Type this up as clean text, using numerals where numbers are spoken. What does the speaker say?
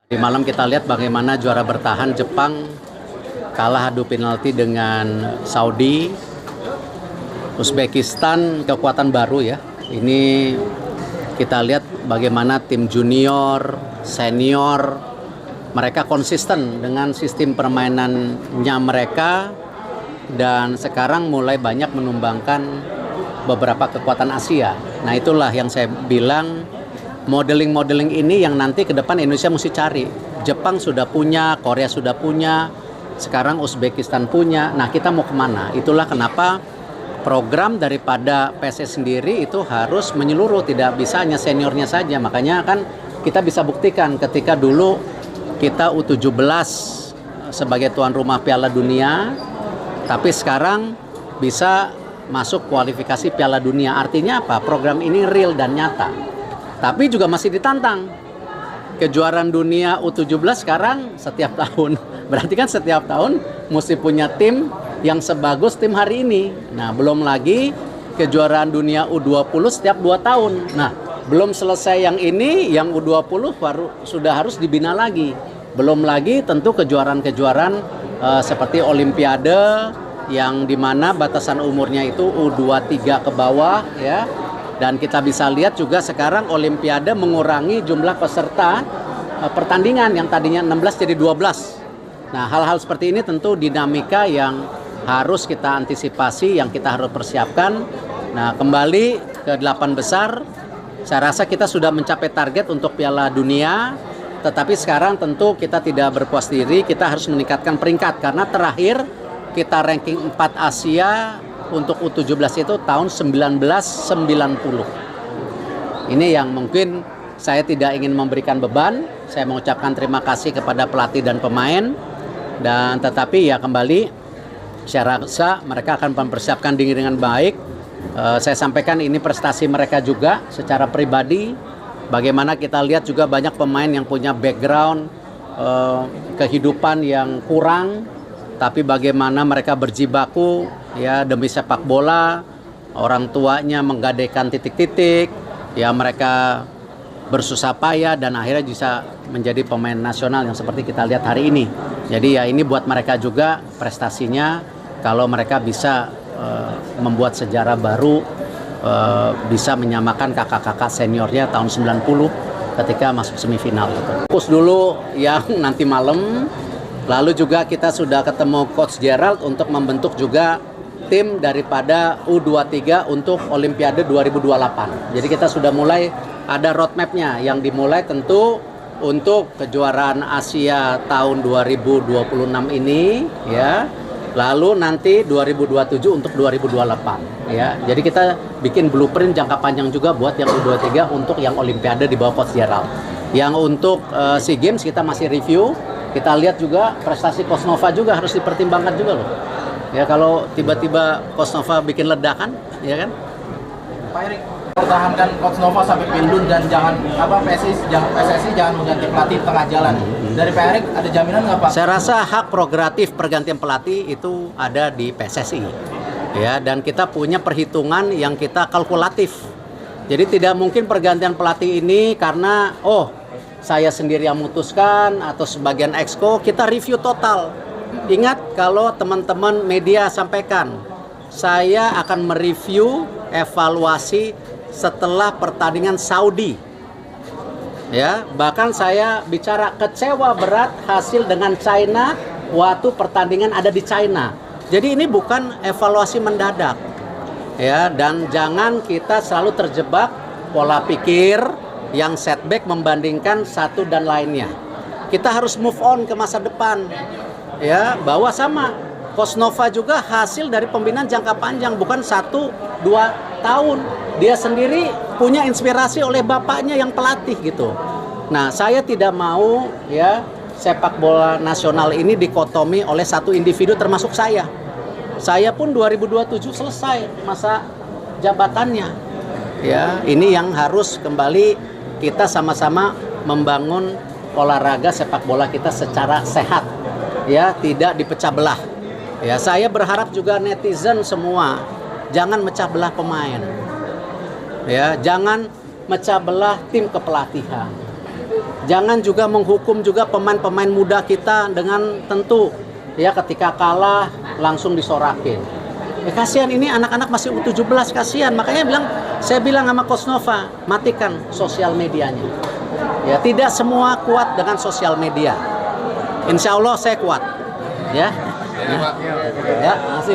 Di malam kita lihat bagaimana juara bertahan Jepang kalah adu penalti dengan Saudi. Uzbekistan kekuatan baru ya. Ini kita lihat bagaimana tim junior, senior, mereka konsisten dengan sistem permainannya mereka dan sekarang mulai banyak menumbangkan beberapa kekuatan Asia. Nah itulah yang saya bilang modeling ini yang nanti ke depan Indonesia mesti cari. Jepang sudah punya, Korea sudah punya, sekarang Uzbekistan punya. Nah kita mau kemana? Itulah kenapa program daripada PSSI sendiri itu harus menyeluruh, tidak bisa hanya seniornya saja. Makanya kan kita bisa buktikan ketika dulu kita U17 sebagai tuan rumah Piala Dunia, tapi sekarang bisa masuk kualifikasi Piala Dunia. Artinya apa? Program ini real dan nyata. Tapi juga masih ditantang. Kejuaraan dunia U17 sekarang setiap tahun. Berarti kan setiap tahun mesti punya tim yang sebagus tim hari ini. Nah, belum lagi kejuaraan dunia U20 setiap 2 tahun. Nah, belum selesai yang ini, yang U20 baru sudah harus dibina lagi. Belum lagi tentu kejuaraan-kejuaraan seperti Olimpiade yang dimana batasan umurnya itu U23 ke bawah ya. Dan kita bisa lihat juga sekarang Olimpiade mengurangi jumlah peserta pertandingan yang tadinya 16 jadi 12. Nah, hal-hal seperti ini tentu dinamika yang harus kita antisipasi, yang kita harus persiapkan. Nah, kembali ke 8 besar, saya rasa kita sudah mencapai target untuk Piala Dunia. Tetapi sekarang tentu kita tidak berpuas diri, kita harus meningkatkan peringkat. Karena terakhir kita ranking 4 Asia untuk U17 itu tahun 1990. Ini yang mungkin saya tidak ingin memberikan beban. Saya mengucapkan terima kasih kepada pelatih dan pemain. Dan tetapi ya kembali saya rasa mereka akan mempersiapkan diri dengan baik. Saya sampaikan ini prestasi mereka juga secara pribadi. Bagaimana kita lihat juga banyak pemain yang punya background kehidupan yang kurang, tapi bagaimana mereka berjibaku ya demi sepak bola. Orang tuanya menggadaikan titik-titik, ya mereka bersusah payah dan akhirnya bisa menjadi pemain nasional yang seperti kita lihat hari ini. Jadi ya ini buat mereka juga prestasinya. Kalau mereka bisa membuat sejarah baru, bisa menyamakan kakak-kakak seniornya tahun 90 ketika masuk semifinal. Fokus dulu yang nanti malam, lalu juga kita sudah ketemu Coach Gerald untuk membentuk juga tim daripada U23 untuk Olimpiade 2028. Jadi kita sudah mulai ada roadmap-nya yang dimulai tentu untuk kejuaraan Asia tahun 2026 ini ya. Lalu nanti 2027 untuk 2028 ya. Jadi kita bikin blueprint jangka panjang juga buat yang U23 untuk yang Olimpiade di bawah Coach Gerald. Yang untuk SEA Games kita masih review. Kita lihat juga prestasi Coach Nova juga harus dipertimbangkan juga loh. Ya kalau tiba-tiba Coach Nova bikin ledakan, ya kan? Pak Erik, pertahankan Coach Nova sampai pensiun dan PSSI jangan mengganti pelatih tengah jalan. Dari Pak Erik ada jaminan nggak Pak? Saya rasa hak prerogatif pergantian pelatih itu ada di PSSI. Ya, dan kita punya perhitungan yang kita kalkulatif. Jadi tidak mungkin pergantian pelatih ini karena saya sendiri yang memutuskan atau sebagian exco, kita review total. Ingat kalau teman-teman media sampaikan, saya akan mereview evaluasi setelah pertandingan Saudi. Ya, bahkan saya bicara kecewa berat hasil dengan China waktu pertandingan ada di China. Jadi ini bukan evaluasi mendadak. Ya, dan jangan kita selalu terjebak pola pikir yang setback membandingkan satu dan lainnya. Kita harus move on ke masa depan. Ya, bahwa sama Coach Nova juga hasil dari pembinaan jangka panjang, bukan 1-2 tahun. Dia sendiri punya inspirasi oleh bapaknya yang pelatih gitu. Nah, saya tidak mau ya sepak bola nasional ini dikotomi oleh satu individu termasuk saya. Saya pun 2027 selesai masa jabatannya. Ya, ini yang harus kembali kita sama-sama membangun olahraga sepak bola kita secara sehat. Ya, tidak dipecah belah. Ya, saya berharap juga netizen semua jangan mecah belah pemain. Ya, jangan mecah belah tim kepelatihan. Jangan juga menghukum juga pemain-pemain muda kita dengan tentu ya ketika kalah langsung disorakin. Kasihan ini anak-anak masih U17, kasihan. Makanya saya bilang sama Coach Nova, matikan sosial medianya. Ya, tidak semua kuat dengan sosial media. Insya Allah saya kuat. Ya. Ya, makasih.